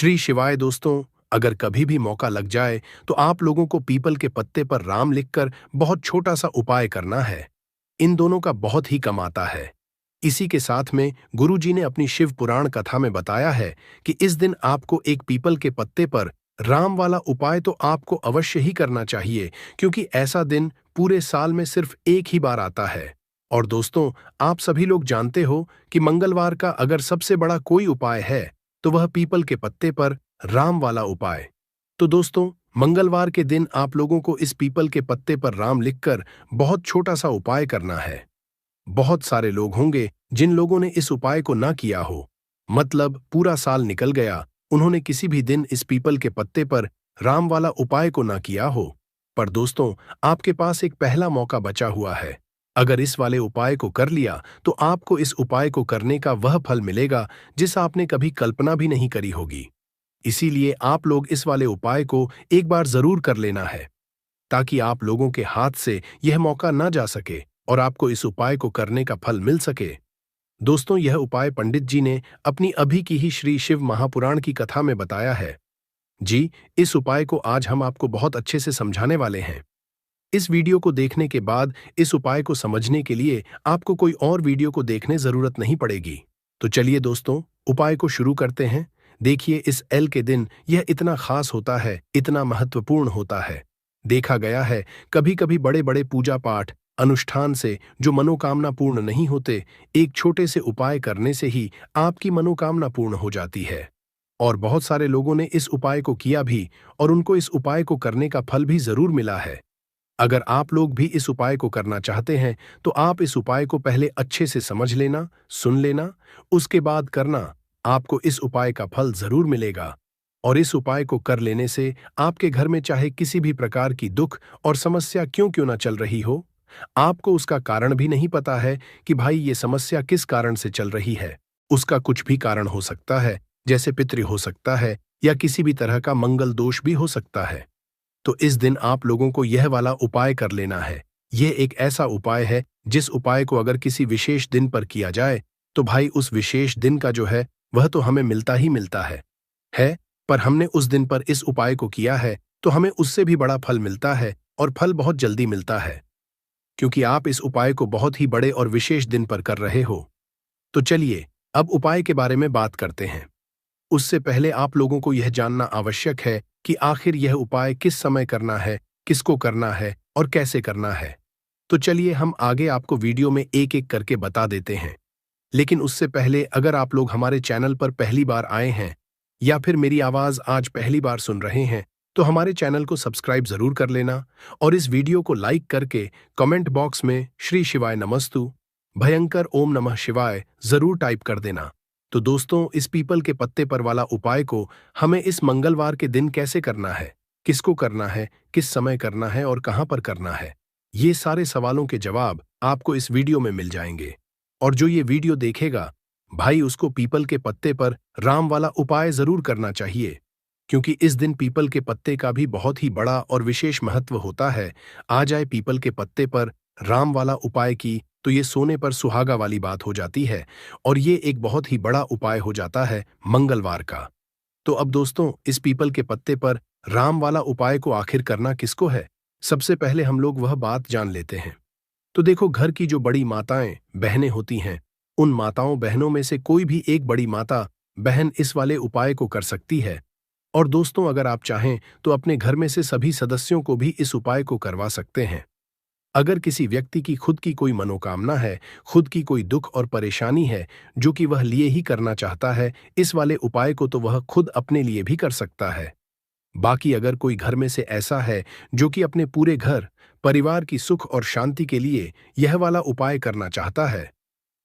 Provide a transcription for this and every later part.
श्री शिवाय दोस्तों, अगर कभी भी मौका लग जाए तो आप लोगों को पीपल के पत्ते पर राम लिखकर बहुत छोटा सा उपाय करना है। इन दोनों का बहुत ही कम आता है। इसी के साथ में गुरुजी ने अपनी शिव पुराण कथा में बताया है कि इस दिन आपको एक पीपल के पत्ते पर राम वाला उपाय तो आपको अवश्य ही करना चाहिए, क्योंकि ऐसा दिन पूरे साल में सिर्फ एक ही बार आता है। और दोस्तों, आप सभी लोग जानते हो कि मंगलवार का अगर सबसे बड़ा कोई उपाय है तो वह पीपल के पत्ते पर राम वाला उपाय। तो दोस्तों, मंगलवार के दिन आप लोगों को इस पीपल के पत्ते पर राम लिखकर बहुत छोटा सा उपाय करना है। बहुत सारे लोग होंगे जिन लोगों ने इस उपाय को ना किया हो, मतलब पूरा साल निकल गया, उन्होंने किसी भी दिन इस पीपल के पत्ते पर राम वाला उपाय को ना किया हो। पर दोस्तों, आपके पास एक पहला मौका बचा हुआ है। अगर इस वाले उपाय को कर लिया तो आपको इस उपाय को करने का वह फल मिलेगा जिस आपने कभी कल्पना भी नहीं करी होगी। इसीलिए आप लोग इस वाले उपाय को एक बार जरूर कर लेना है, ताकि आप लोगों के हाथ से यह मौका ना जा सके और आपको इस उपाय को करने का फल मिल सके। दोस्तों, यह उपाय पंडित जी ने अपनी अभी की ही श्री शिव महापुराण की कथा में बताया है। जी, इस उपाय को आज हम आपको बहुत अच्छे से समझाने वाले हैं। इस वीडियो को देखने के बाद इस उपाय को समझने के लिए आपको कोई और वीडियो को देखने जरूरत नहीं पड़ेगी। तो चलिए दोस्तों, उपाय को शुरू करते हैं। देखिए, इस एल के दिन यह इतना खास होता है, इतना महत्वपूर्ण होता है। देखा गया है कभी कभी बड़े बड़े पूजा पाठ अनुष्ठान से जो मनोकामना पूर्ण नहीं होते, एक छोटे से उपाय करने से ही आपकी मनोकामना पूर्ण हो जाती है। और बहुत सारे लोगों ने इस उपाय को किया भी और उनको इस उपाय को करने का फल भी जरूर मिला है। अगर आप लोग भी इस उपाय को करना चाहते हैं तो आप इस उपाय को पहले अच्छे से समझ लेना, सुन लेना, उसके बाद करना। आपको इस उपाय का फल जरूर मिलेगा। और इस उपाय को कर लेने से आपके घर में चाहे किसी भी प्रकार की दुख और समस्या क्यों क्यों ना चल रही हो, आपको उसका कारण भी नहीं पता है कि भाई ये समस्या किस कारण से चल रही है। उसका कुछ भी कारण हो सकता है, जैसे पितृ हो सकता है या किसी भी तरह का मंगल दोष भी हो सकता है। तो इस दिन आप लोगों को यह वाला उपाय कर लेना है। यह एक ऐसा उपाय है जिस उपाय को अगर किसी विशेष दिन पर किया जाए तो भाई उस विशेष दिन का जो है वह तो हमें मिलता ही मिलता है। पर हमने उस दिन पर इस उपाय को किया है तो हमें उससे भी बड़ा फल मिलता है, और फल बहुत जल्दी मिलता है, क्योंकि आप इस उपाय को बहुत ही बड़े और विशेष दिन पर कर रहे हो। तो चलिए अब उपाय के बारे में बात करते हैं। उससे पहले आप लोगों को यह जानना आवश्यक है कि आखिर यह उपाय किस समय करना है, किसको करना है और कैसे करना है। तो चलिए हम आगे आपको वीडियो में एक एक करके बता देते हैं। लेकिन उससे पहले अगर आप लोग हमारे चैनल पर पहली बार आए हैं या फिर मेरी आवाज आज पहली बार सुन रहे हैं तो हमारे चैनल को सब्सक्राइब जरूर कर लेना और इस वीडियो को लाइक करके कमेंट बॉक्स में श्री शिवाय नमस्तु भयंकर ओम नमः शिवाय जरूर टाइप कर देना। तो दोस्तों, इस पीपल के पत्ते पर वाला उपाय को हमें इस मंगलवार के दिन कैसे करना है, किसको करना है, किस समय करना है और कहां पर करना है, ये सारे सवालों के जवाब आपको इस वीडियो में मिल जाएंगे। और जो ये वीडियो देखेगा भाई, उसको पीपल के पत्ते पर राम वाला उपाय जरूर करना चाहिए, क्योंकि इस दिन पीपल के पत्ते का भी बहुत ही बड़ा और विशेष महत्व होता है। आ जाए पीपल के पत्ते पर राम वाला उपाय की तो ये सोने पर सुहागा वाली बात हो जाती है, और ये एक बहुत ही बड़ा उपाय हो जाता है मंगलवार का। तो अब दोस्तों, इस पीपल के पत्ते पर राम वाला उपाय को आखिर करना किसको है, सबसे पहले हम लोग वह बात जान लेते हैं। तो देखो, घर की जो बड़ी माताएं बहनें होती हैं, उन माताओं बहनों में से कोई भी एक बड़ी माता बहन इस वाले उपाय को कर सकती है। और दोस्तों, अगर आप चाहें तो अपने घर में से सभी सदस्यों को भी इस उपाय को करवा सकते हैं। अगर किसी व्यक्ति की खुद की कोई मनोकामना है, खुद की कोई दुख और परेशानी है जो कि वह लिए ही करना चाहता है, इस वाले उपाय को तो वह खुद अपने लिए भी कर सकता है। बाकी अगर कोई घर में से ऐसा है जो कि अपने पूरे घर परिवार की सुख और शांति के लिए यह वाला उपाय करना चाहता है,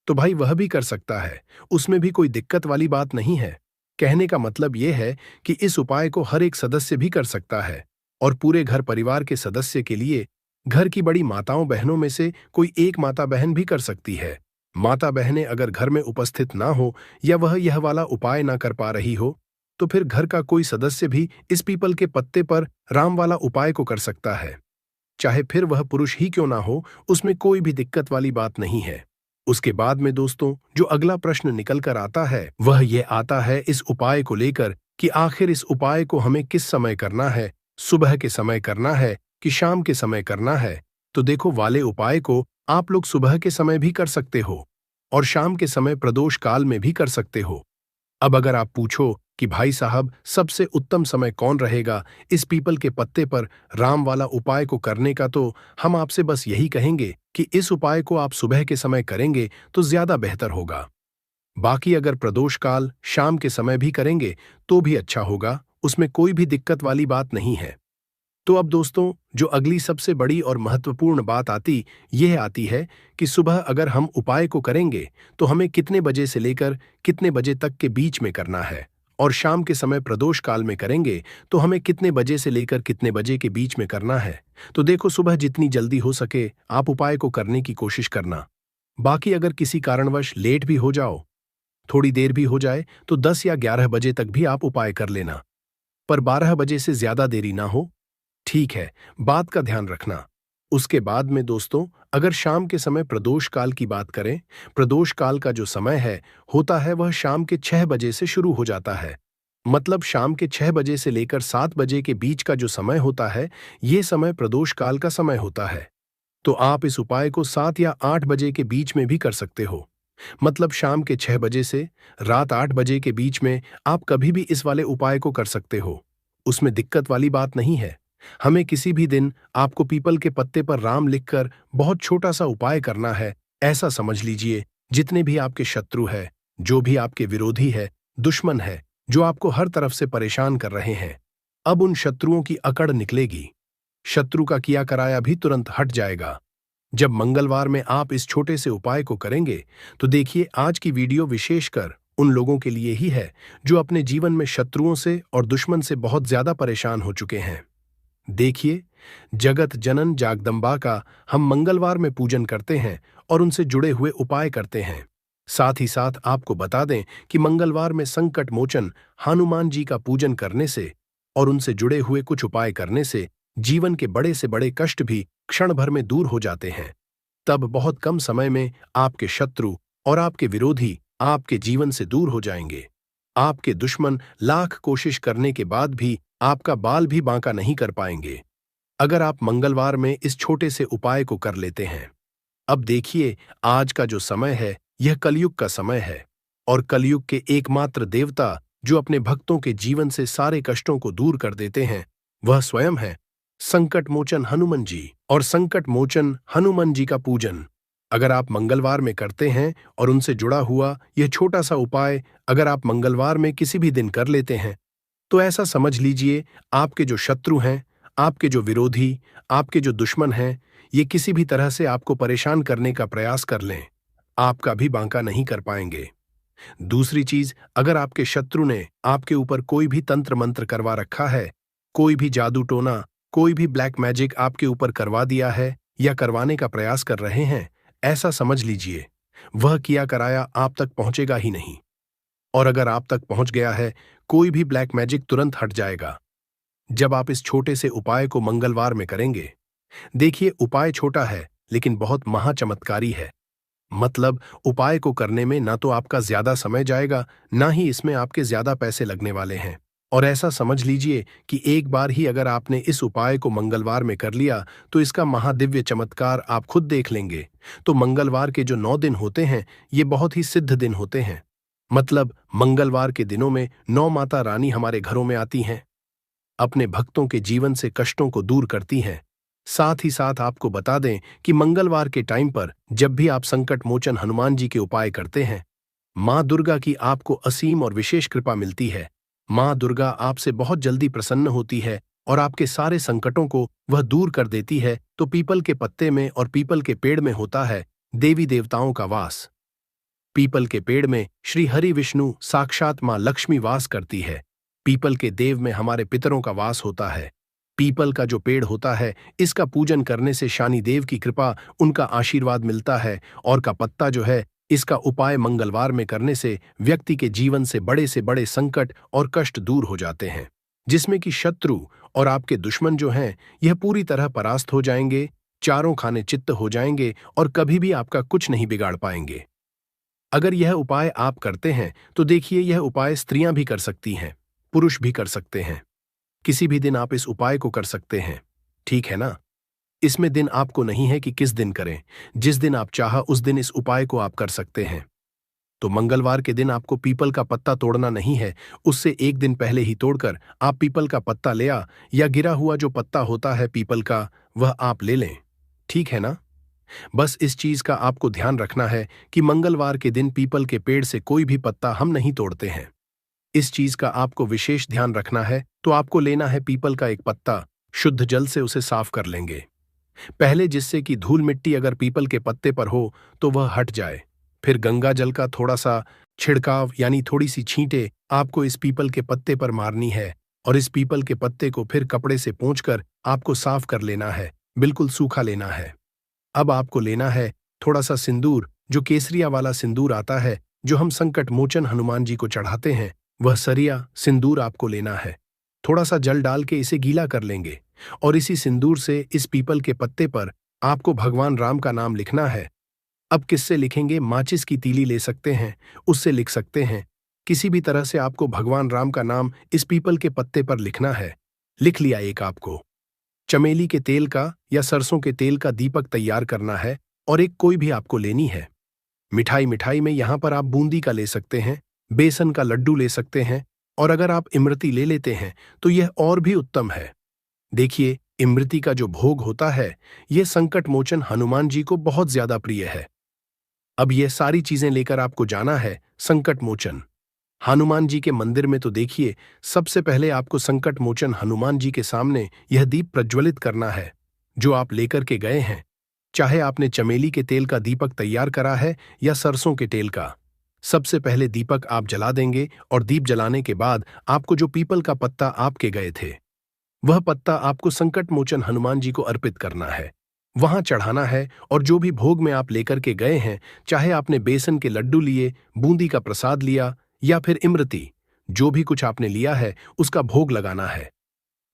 तो भाई वह भी कर सकता है। उसमें भी कोई दिक्कत वाली बात नहीं है। कहने का मतलब यह है कि इस उपाय को हर एक सदस्य भी कर सकता है, और पूरे घर परिवार के सदस्य के लिए घर की बड़ी माताओं बहनों में से कोई एक माता बहन भी कर सकती है। माता बहनें अगर घर में उपस्थित ना हो या वह यह वाला उपाय ना कर पा रही हो, तो फिर घर का कोई सदस्य भी इस पीपल के पत्ते पर राम वाला उपाय को कर सकता है। चाहे फिर वह पुरुष ही क्यों ना हो, उसमें कोई भी दिक्कत वाली बात नहीं है। उसके बाद में दोस्तों, जो अगला प्रश्न निकल कर आता है वह यह आता है इस उपाय को लेकर कि आखिर इस उपाय को हमें किस समय करना है, सुबह के समय करना है कि शाम के समय करना है। तो देखो, वाले उपाय को आप लोग सुबह के समय भी कर सकते हो और शाम के समय प्रदोष काल में भी कर सकते हो। अब अगर आप पूछो कि भाई साहब, सबसे उत्तम समय कौन रहेगा इस पीपल के पत्ते पर राम वाला उपाय को करने का, तो हम आपसे बस यही कहेंगे कि इस उपाय को आप सुबह के समय करेंगे तो ज्यादा बेहतर होगा। बाकी अगर प्रदोष काल शाम के समय भी करेंगे तो भी अच्छा होगा, उसमें कोई भी दिक्कत वाली बात नहीं है। तो अब दोस्तों, जो अगली सबसे बड़ी और महत्वपूर्ण बात यह आती है कि सुबह अगर हम उपाय को करेंगे तो हमें कितने बजे से लेकर कितने बजे तक के बीच में करना है, और शाम के समय प्रदोष काल में करेंगे तो हमें कितने बजे से लेकर कितने बजे के बीच में करना है। तो देखो, सुबह जितनी जल्दी हो सके आप उपाय को करने की कोशिश करना। बाकी अगर किसी कारणवश लेट भी हो जाओ, थोड़ी देर भी हो जाए, तो 10 या 11 बजे तक भी आप उपाय कर लेना, पर 12 बजे से ज्यादा देरी ना हो। ठीक है, बात का ध्यान रखना। उसके बाद में दोस्तों, अगर शाम के समय प्रदोष काल की बात करें, प्रदोष काल का जो समय है होता है वह शाम के 6 बजे से शुरू हो जाता है। मतलब शाम के 6 बजे से लेकर 7 बजे के बीच का जो समय होता है, ये समय प्रदोष काल का समय होता है। तो आप इस उपाय को 7 या 8 बजे के बीच में भी कर सकते हो। मतलब शाम के 6 बजे से रात 8 बजे के बीच में आप कभी भी इस वाले उपाय को कर सकते हो, उसमें दिक्कत वाली बात नहीं है। हमें किसी भी दिन आपको पीपल के पत्ते पर राम लिखकर बहुत छोटा सा उपाय करना है। ऐसा समझ लीजिए, जितने भी आपके शत्रु है, जो भी आपके विरोधी है, दुश्मन है, जो आपको हर तरफ से परेशान कर रहे हैं, अब उन शत्रुओं की अकड़ निकलेगी। शत्रु का किया कराया भी तुरंत हट जाएगा जब मंगलवार में आप इस छोटे से उपाय को करेंगे। तो देखिए, आज की वीडियो विशेषकर उन लोगों के लिए ही है जो अपने जीवन में शत्रुओं से और दुश्मन से बहुत ज्यादा परेशान हो चुके हैं। देखिए, जगत जनन जागदम्बा का हम मंगलवार में पूजन करते हैं और उनसे जुड़े हुए उपाय करते हैं। साथ ही साथ आपको बता दें कि मंगलवार में संकट मोचन हनुमान जी का पूजन करने से और उनसे जुड़े हुए कुछ उपाय करने से जीवन के बड़े से बड़े कष्ट भी क्षण भर में दूर हो जाते हैं। तब बहुत कम समय में आपके शत्रु और आपके विरोधी आपके जीवन से दूर हो जाएंगे। आपके दुश्मन लाख कोशिश करने के बाद भी आपका बाल भी बांका नहीं कर पाएंगे, अगर आप मंगलवार में इस छोटे से उपाय को कर लेते हैं। अब देखिए, आज का जो समय है यह कलयुग का समय है, और कलयुग के एकमात्र देवता जो अपने भक्तों के जीवन से सारे कष्टों को दूर कर देते हैं, वह स्वयं है संकट मोचन हनुमान जी। और संकट मोचन हनुमान जी का पूजन अगर आप मंगलवार में करते हैं और उनसे जुड़ा हुआ यह छोटा सा उपाय अगर आप मंगलवार में किसी भी दिन कर लेते हैं, तो ऐसा समझ लीजिए, आपके जो शत्रु हैं, आपके जो विरोधी, आपके जो दुश्मन हैं, ये किसी भी तरह से आपको परेशान करने का प्रयास कर लें, आपका भी बांका नहीं कर पाएंगे। दूसरी चीज, अगर आपके शत्रु ने आपके ऊपर कोई भी तंत्र मंत्र करवा रखा है, कोई भी जादू टोना, कोई भी ब्लैक मैजिक आपके ऊपर करवा दिया है या करवाने का प्रयास कर रहे हैं, ऐसा समझ लीजिए, वह किया कराया आप तक पहुंचेगा ही नहीं। और अगर आप तक पहुंच गया है, कोई भी ब्लैक मैजिक तुरंत हट जाएगा जब आप इस छोटे से उपाय को मंगलवार में करेंगे। देखिए, उपाय छोटा है लेकिन बहुत महाचमत्कारी है। मतलब उपाय को करने में ना तो आपका ज्यादा समय जाएगा, ना ही इसमें आपके ज्यादा पैसे लगने वाले हैं। और ऐसा समझ लीजिए कि एक बार ही अगर आपने इस उपाय को मंगलवार में कर लिया तो इसका महादिव्य चमत्कार आप खुद देख लेंगे। तो मंगलवार के जो 9 दिन होते हैं, ये बहुत ही सिद्ध दिन होते हैं। मतलब मंगलवार के दिनों में 9 माता रानी हमारे घरों में आती हैं, अपने भक्तों के जीवन से कष्टों को दूर करती हैं। साथ ही साथ आपको बता दें कि मंगलवार के टाइम पर जब भी आप संकट मोचन हनुमान जी के उपाय करते हैं, माँ दुर्गा की आपको असीम और विशेष कृपा मिलती है। माँ दुर्गा आपसे बहुत जल्दी प्रसन्न होती है और आपके सारे संकटों को वह दूर कर देती है। तो पीपल के पत्ते में और पीपल के पेड़ में होता है देवी देवताओं का वास। पीपल के पेड़ में श्री हरि विष्णु साक्षात माँ लक्ष्मी वास करती है। पीपल के देव में हमारे पितरों का वास होता है। पीपल का जो पेड़ होता है, इसका पूजन करने से शनि देव की कृपा, उनका आशीर्वाद मिलता है। और का पत्ता जो है, इसका उपाय मंगलवार में करने से व्यक्ति के जीवन से बड़े संकट और कष्ट दूर हो जाते हैं, जिसमें कि शत्रु और आपके दुश्मन जो हैं, यह पूरी तरह परास्त हो जाएंगे, चारों खाने चित्त हो जाएंगे और कभी भी आपका कुछ नहीं बिगाड़ पाएंगे। अगर यह उपाय आप करते हैं तो देखिए, यह उपाय स्त्रियां भी कर सकती हैं, पुरुष भी कर सकते हैं। किसी भी दिन आप इस उपाय को कर सकते हैं, ठीक है ना? इसमें दिन आपको नहीं है कि किस दिन करें, जिस दिन आप चाहा उस दिन इस उपाय को आप कर सकते हैं। तो मंगलवार के दिन आपको पीपल का पत्ता तोड़ना नहीं है, उससे एक दिन पहले ही तोड़कर आप पीपल का पत्ता ले आ, या गिरा हुआ जो पत्ता होता है पीपल का, वह आप ले लें, ठीक है ना? बस इस चीज का आपको ध्यान रखना है कि मंगलवार के दिन पीपल के पेड़ से कोई भी पत्ता हम नहीं तोड़ते हैं। इस चीज का आपको विशेष ध्यान रखना है, तो आपको लेना है पीपल का एक पत्ता, शुद्ध जल से उसे साफ कर लेंगे पहले, जिससे कि धूल मिट्टी अगर पीपल के पत्ते पर हो तो वह हट जाए। फिर गंगा जल का थोड़ा सा छिड़काव यानी थोड़ी सी छींटे आपको इस पीपल के पत्ते पर मारनी है, और इस पीपल के पत्ते को फिर कपड़े से पोंछकर आपको साफ कर लेना है, बिल्कुल सूखा लेना है। अब आपको लेना है थोड़ा सा सिंदूर, जो केसरिया वाला सिंदूर आता है, जो हम संकट मोचन हनुमान जी को चढ़ाते हैं, वह सरिया सिंदूर आपको लेना है। थोड़ा सा जल डाल के इसे गीला कर लेंगे, और इसी सिंदूर से इस पीपल के पत्ते पर आपको भगवान राम का नाम लिखना है। अब किससे लिखेंगे? माचिस की तीली ले सकते हैं, उससे लिख सकते हैं। किसी भी तरह से आपको भगवान राम का नाम इस पीपल के पत्ते पर लिखना है। लिख लिया एक आपको। चमेली के तेल का या सरसों के तेल का दीपक तैयार करना है, और एक कोई भी आपको लेनी है। मिठाई में यहां पर आप बूंदी का ले सकते हैं, बेसन का लड्डू ले सकते हैं, और अगर आप इमरती ले लेते हैं तो यह और भी उत्तम है। देखिए, इमरती का जो भोग होता है, यह संकट मोचन हनुमान जी को बहुत ज्यादा प्रिय है। अब यह सारी चीजें लेकर आपको जाना है संकट मोचन हनुमान जी के मंदिर में। तो देखिए, सबसे पहले आपको संकट मोचन हनुमान जी के सामने यह दीप प्रज्वलित करना है जो आप लेकर के गए हैं। चाहे आपने चमेली के तेल का दीपक तैयार करा है या सरसों के तेल का। सबसे पहले दीपक आप जला देंगे, और दीप जलाने के बाद आपको जो पीपल का पत्ता आपके गए थे, वह पत्ता आपको संकट मोचन हनुमान जी को अर्पित करना है, वहां चढ़ाना है। और जो भी भोग में आप लेकर के गए हैं, चाहे आपने बेसन के लड्डू लिए, बूंदी का प्रसाद लिया, या फिर इमरती, जो भी कुछ आपने लिया है उसका भोग लगाना है।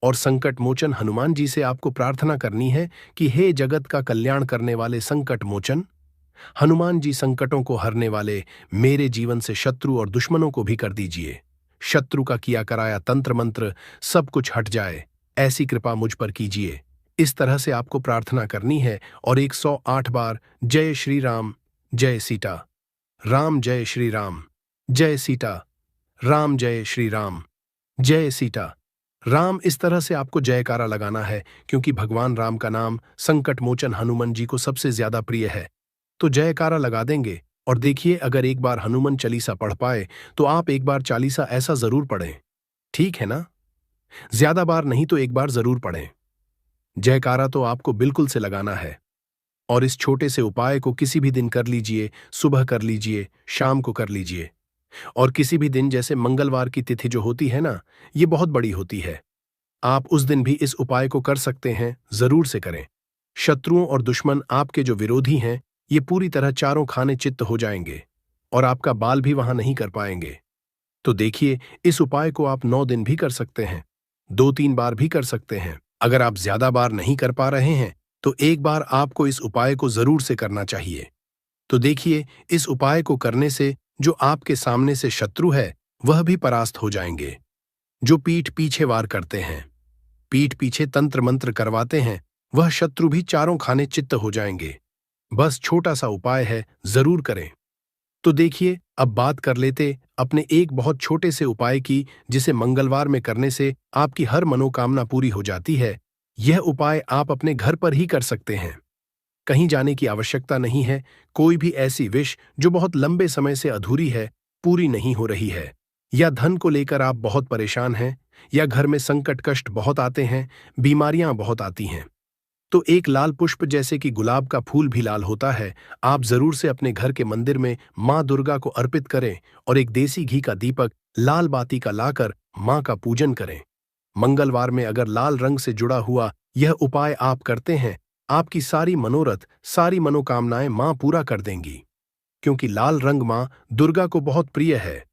और संकट मोचन हनुमान जी से आपको प्रार्थना करनी है कि हे जगत का कल्याण करने वाले संकट मोचन हनुमान जी, संकटों को हरने वाले, मेरे जीवन से शत्रु और दुश्मनों को भी कर दीजिए। शत्रु का किया कराया तंत्र मंत्र सब कुछ हट जाए, ऐसी कृपा मुझ पर कीजिए। इस तरह से आपको प्रार्थना करनी है, और 108 बार जय श्री राम, जय सीता राम, जय श्री राम, जय सीता राम, जय श्री राम, जय सीता राम, इस तरह से आपको जयकारा लगाना है, क्योंकि भगवान राम का नाम संकट मोचन हनुमान जी को सबसे ज्यादा प्रिय है। तो जयकारा लगा देंगे। और देखिए, अगर एक बार हनुमान चालीसा पढ़ पाए तो आप एक बार चालीसा ऐसा जरूर पढ़ें, ठीक है ना? ज्यादा बार नहीं तो एक बार जरूर पढ़ें। जयकारा तो आपको बिल्कुल से लगाना है। और इस छोटे से उपाय को किसी भी दिन कर लीजिए, सुबह कर लीजिए, शाम को कर लीजिए, और किसी भी दिन, जैसे मंगलवार की तिथि जो होती है ना, ये बहुत बड़ी होती है, आप उस दिन भी इस उपाय को कर सकते हैं। जरूर से करें। शत्रुओं और दुश्मन, आपके जो विरोधी हैं, ये पूरी तरह चारों खाने चित्त हो जाएंगे, और आपका बाल भी वहां नहीं कर पाएंगे। तो देखिए, इस उपाय को आप 9 दिन भी कर सकते हैं, 2-3 बार भी कर सकते हैं। अगर आप ज्यादा बार नहीं कर पा रहे हैं तो एक बार आपको इस उपाय को जरूर से करना चाहिए। तो देखिए, इस उपाय को करने से जो आपके सामने से शत्रु है वह भी परास्त हो जाएंगे। जो पीठ पीछे वार करते हैं, पीठ पीछे तंत्र मंत्र करवाते हैं, वह शत्रु भी चारों खाने चित्त हो जाएंगे। बस छोटा सा उपाय है, जरूर करें। तो देखिए, अब बात कर लेते अपने एक बहुत छोटे से उपाय की, जिसे मंगलवार में करने से आपकी हर मनोकामना पूरी हो जाती है। यह उपाय आप अपने घर पर ही कर सकते हैं, कहीं जाने की आवश्यकता नहीं है। कोई भी ऐसी विश जो बहुत लंबे समय से अधूरी है, पूरी नहीं हो रही है, या धन को लेकर आप बहुत परेशान हैं, या घर में संकट कष्ट बहुत आते हैं, बीमारियां बहुत आती हैं, तो एक लाल पुष्प, जैसे कि गुलाब का फूल भी लाल होता है, आप जरूर से अपने घर के मंदिर में मां दुर्गा को अर्पित करें, और एक देसी घी का दीपक लाल बाती का लाकर मां का पूजन करें। मंगलवार में अगर लाल रंग से जुड़ा हुआ यह उपाय आप करते हैं, आपकी सारी मनोरथ, सारी मनोकामनाएं मां पूरा कर देंगी, क्योंकि लाल रंग मां दुर्गा को बहुत प्रिय है।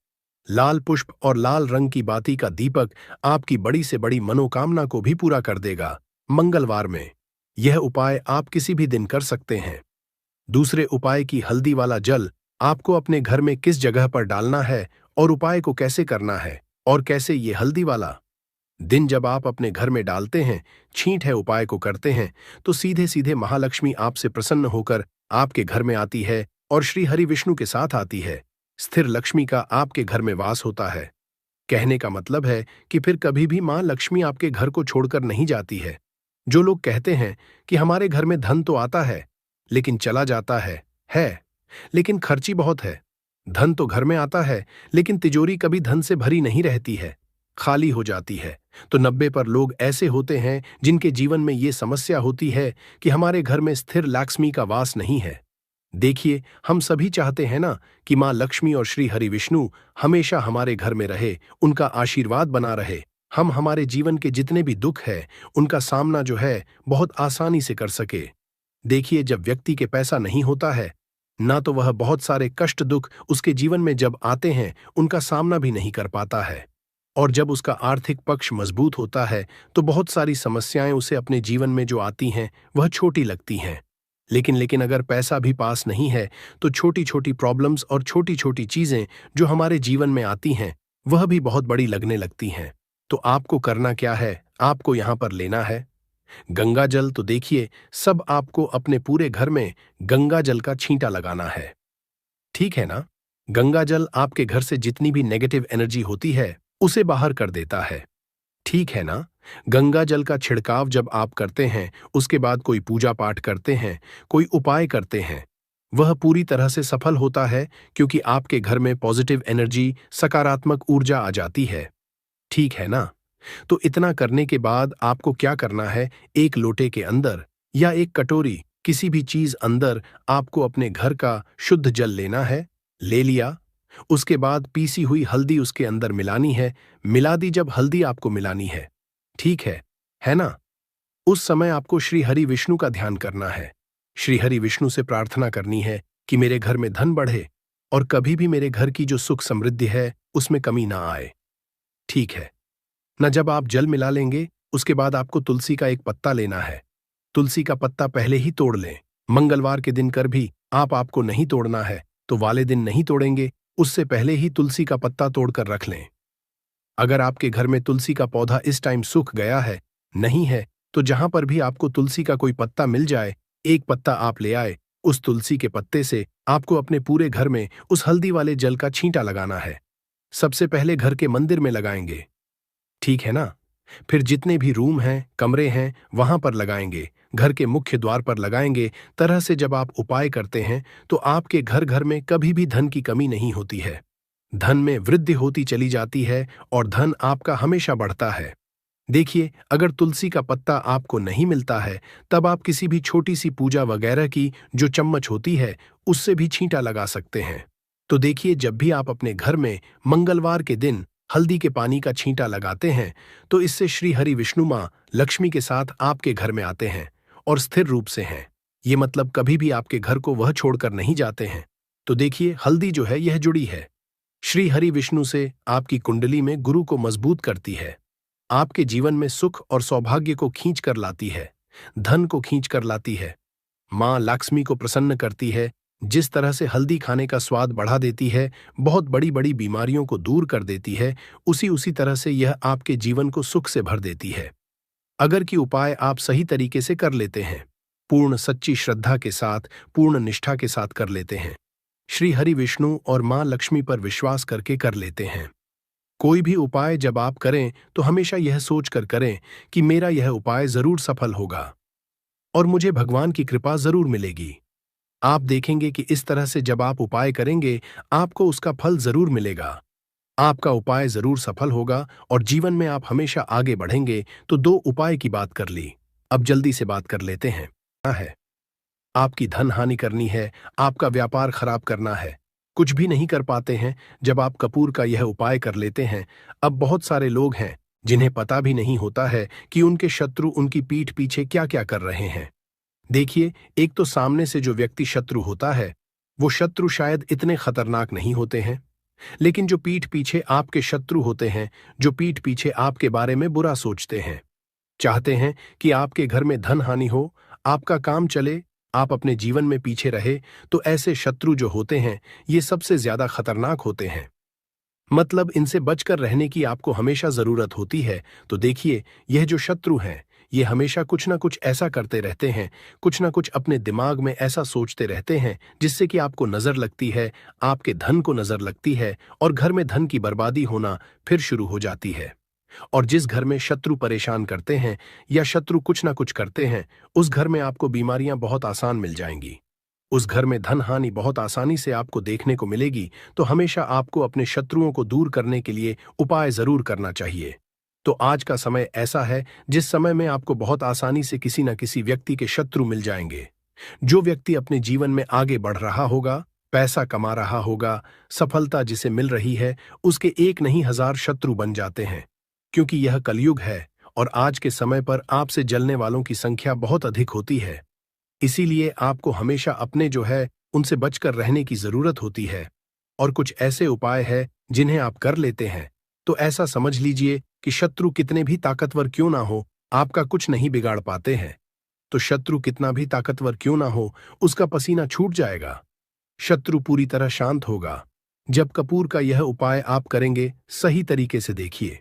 लाल पुष्प और लाल रंग की बाती का दीपक आपकी बड़ी से बड़ी मनोकामना को भी पूरा कर देगा। मंगलवार में यह उपाय आप किसी भी दिन कर सकते हैं। दूसरे उपाय की हल्दी वाला जल आपको अपने घर में किस जगह पर डालना है, और उपाय को कैसे करना है, और कैसे ये हल्दी वाला दिन जब आप अपने घर में डालते हैं, छींट है उपाय को करते हैं, तो सीधे सीधे महालक्ष्मी आपसे प्रसन्न होकर आपके घर में आती है और श्री हरि विष्णु के साथ आती है। स्थिर लक्ष्मी का आपके घर में वास होता है। कहने का मतलब है कि फिर कभी भी मां लक्ष्मी आपके घर को छोड़कर नहीं जाती है। जो लोग कहते हैं कि हमारे घर में धन तो आता है लेकिन चला जाता है, लेकिन खर्ची बहुत है। धन तो घर में आता है लेकिन तिजोरी कभी धन से भरी नहीं रहती है, खाली हो जाती है। तो 90 लोग ऐसे होते हैं जिनके जीवन में ये समस्या होती है कि हमारे घर में स्थिर लक्ष्मी का वास नहीं है। देखिए, हम सभी चाहते हैं ना कि मां लक्ष्मी और श्री हरि विष्णु हमेशा हमारे घर में रहे, उनका आशीर्वाद बना रहे। हम हमारे जीवन के जितने भी दुख है उनका सामना जो है बहुत आसानी से कर सके। देखिए, जब व्यक्ति के पैसा नहीं होता है ना तो वह बहुत सारे कष्ट दुख उसके जीवन में जब आते हैं उनका सामना भी नहीं कर पाता है। और जब उसका आर्थिक पक्ष मजबूत होता है तो बहुत सारी समस्याएं उसे अपने जीवन में जो आती हैं वह छोटी लगती हैं। लेकिन अगर पैसा भी पास नहीं है तो छोटी छोटी प्रॉब्लम्स और छोटी छोटी चीजें जो हमारे जीवन में आती हैं वह भी बहुत बड़ी लगने लगती हैं। तो आपको करना क्या है? आपको यहां पर लेना है गंगा जल। तो देखिए, सब आपको अपने पूरे घर में गंगा जल का छींटा लगाना है, ठीक है ना? गंगा जल आपके घर से जितनी भी नेगेटिव एनर्जी होती है उसे बाहर कर देता है, ठीक है ना? गंगा जल का छिड़काव जब आप करते हैं, उसके बाद कोई पूजा पाठ करते हैं, कोई उपाय करते हैं, वह पूरी तरह से सफल होता है क्योंकि आपके घर में पॉजिटिव एनर्जी, सकारात्मक ऊर्जा आ जाती है, ठीक है ना? तो इतना करने के बाद आपको क्या करना है? एक लोटे के अंदर या एक कटोरी, किसी भी चीज अंदर आपको अपने घर का शुद्ध जल लेना है। ले लिया, उसके बाद पीसी हुई हल्दी उसके अंदर मिलानी है। मिला दी जब हल्दी आपको मिलानी है, ठीक है ना? उस समय आपको श्री हरि विष्णु का ध्यान करना है। श्री हरि विष्णु से प्रार्थना करनी है कि मेरे घर में धन बढ़े और कभी भी मेरे घर की जो सुख समृद्धि है उसमें कमी ना आए, ठीक है ना? जब आप जल मिला लेंगे उसके बाद आपको तुलसी का एक पत्ता लेना है। तुलसी का पत्ता पहले ही तोड़ लें। मंगलवार के दिन कर भी आपको नहीं तोड़ना है तो वाले दिन नहीं तोड़ेंगे, उससे पहले ही तुलसी का पत्ता तोड़कर रख लें। अगर आपके घर में तुलसी का पौधा इस टाइम सूख गया है, नहीं है, तो जहां पर भी आपको तुलसी का कोई पत्ता मिल जाए, एक पत्ता आप ले आए। उस तुलसी के पत्ते से आपको अपने पूरे घर में उस हल्दी वाले जल का छींटा लगाना है। सबसे पहले घर के मंदिर में लगाएंगे, ठीक है ना? फिर जितने भी रूम हैं, कमरे हैं, वहां पर लगाएंगे। घर के मुख्य द्वार पर लगाएंगे। तरह से जब आप उपाय करते हैं तो आपके घर घर में कभी भी धन की कमी नहीं होती है। धन में वृद्धि होती चली जाती है और धन आपका हमेशा बढ़ता है। देखिए, अगर तुलसी का पत्ता आपको नहीं मिलता है तब आप किसी भी छोटी सी पूजा वगैरह की जो चम्मच होती है उससे भी छींटा लगा सकते हैं। तो देखिए, जब भी आप अपने घर में मंगलवार के दिन हल्दी के पानी का छींटा लगाते हैं तो इससे श्री हरि विष्णु मां लक्ष्मी के साथ आपके घर में आते हैं और स्थिर रूप से हैं। ये मतलब कभी भी आपके घर को वह छोड़कर नहीं जाते हैं। तो देखिए, हल्दी जो है यह जुड़ी है श्री हरि विष्णु से, आपकी कुंडली में गुरु को मजबूत करती है, आपके जीवन में सुख और सौभाग्य को खींच कर लाती है, धन को खींच कर लाती है, मां लक्ष्मी को प्रसन्न करती है। जिस तरह से हल्दी खाने का स्वाद बढ़ा देती है, बहुत बड़ी बड़ी बीमारियों को दूर कर देती है, उसी तरह से यह आपके जीवन को सुख से भर देती है। अगर कि उपाय आप सही तरीके से कर लेते हैं, पूर्ण सच्ची श्रद्धा के साथ, पूर्ण निष्ठा के साथ कर लेते हैं, श्री हरि विष्णु और मां लक्ष्मी पर विश्वास करके कर लेते हैं। कोई भी उपाय जब आप करें तो हमेशा यह सोचकर करें कि मेरा यह उपाय जरूर सफल होगा और मुझे भगवान की कृपा जरूर मिलेगी। आप देखेंगे कि इस तरह से जब आप उपाय करेंगे आपको उसका फल जरूर मिलेगा, आपका उपाय जरूर सफल होगा और जीवन में आप हमेशा आगे बढ़ेंगे। तो 2 उपाय की बात कर ली, अब जल्दी से बात कर लेते हैं। क्या है? आपकी धन हानि करनी है, आपका व्यापार खराब करना है, कुछ भी नहीं कर पाते हैं जब आप कपूर का यह उपाय कर लेते हैं। अब बहुत सारे लोग हैं जिन्हें पता भी नहीं होता है कि उनके शत्रु उनकी पीठ पीछे क्या क्या कर रहे हैं। देखिए, एक तो सामने से जो व्यक्ति शत्रु होता है वो शत्रु शायद इतने खतरनाक नहीं होते हैं, लेकिन जो पीठ पीछे आपके शत्रु होते हैं, जो पीठ पीछे आपके बारे में बुरा सोचते हैं, चाहते हैं कि आपके घर में धन हानि हो, आपका काम चले, आप अपने जीवन में पीछे रहे, तो ऐसे शत्रु जो होते हैं ये सबसे ज्यादा खतरनाक होते हैं। मतलब इनसे बचकर रहने की आपको हमेशा जरूरत होती है। तो देखिए, यह जो शत्रु हैं, ये हमेशा कुछ ना कुछ ऐसा करते रहते हैं, कुछ ना कुछ अपने दिमाग में ऐसा सोचते रहते हैं जिससे कि आपको नजर लगती है, आपके धन को नजर लगती है और घर में धन की बर्बादी होना फिर शुरू हो जाती है। और जिस घर में शत्रु परेशान करते हैं या शत्रु कुछ ना कुछ करते हैं, उस घर में आपको बीमारियां बहुत आसान मिल जाएंगी। उस घर में धन हानि बहुत आसानी से आपको देखने को मिलेगी। तो हमेशा आपको अपने शत्रुओं को दूर करने के लिए उपाय जरूर करना चाहिए। तो आज का समय ऐसा है जिस समय में आपको बहुत आसानी से किसी न किसी व्यक्ति के शत्रु मिल जाएंगे। जो व्यक्ति अपने जीवन में आगे बढ़ रहा होगा, पैसा कमा रहा होगा, सफलता जिसे मिल रही है, उसके एक नहीं हजार शत्रु बन जाते हैं। क्योंकि यह कलयुग है और आज के समय पर आपसे जलने वालों की संख्या बहुत अधिक होती है। इसीलिए आपको हमेशा अपने जो है उनसे बचकर रहने की जरूरत होती है। और कुछ ऐसे उपाय हैं जिन्हें आप कर लेते हैं तो ऐसा समझ लीजिए कि शत्रु कितने भी ताकतवर क्यों ना हो, आपका कुछ नहीं बिगाड़ पाते हैं। तो शत्रु कितना भी ताकतवर क्यों ना हो, उसका पसीना छूट जाएगा, शत्रु पूरी तरह शांत होगा जब कपूर का यह उपाय आप करेंगे। सही तरीके से देखिए,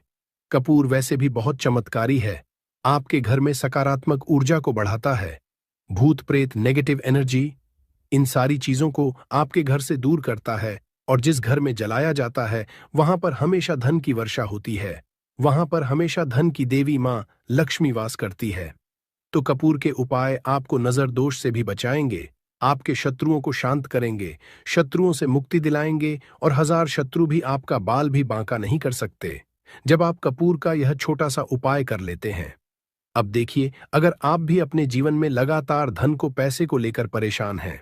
कपूर वैसे भी बहुत चमत्कारी है। आपके घर में सकारात्मक ऊर्जा को बढ़ाता है, भूत प्रेत नेगेटिव एनर्जी, इन सारी चीजों को आपके घर से दूर करता है। और जिस घर में जलाया जाता है वहां पर हमेशा धन की वर्षा होती है, वहां पर हमेशा धन की देवी मां लक्ष्मी वास करती है। तो कपूर के उपाय आपको नजर दोष से भी बचाएंगे, आपके शत्रुओं को शांत करेंगे, शत्रुओं से मुक्ति दिलाएंगे और हजार शत्रु भी आपका बाल भी बांका नहीं कर सकते जब आप कपूर का यह छोटा सा उपाय कर लेते हैं। अब देखिए, अगर आप भी अपने जीवन में लगातार धन को पैसे को लेकर परेशान हैं,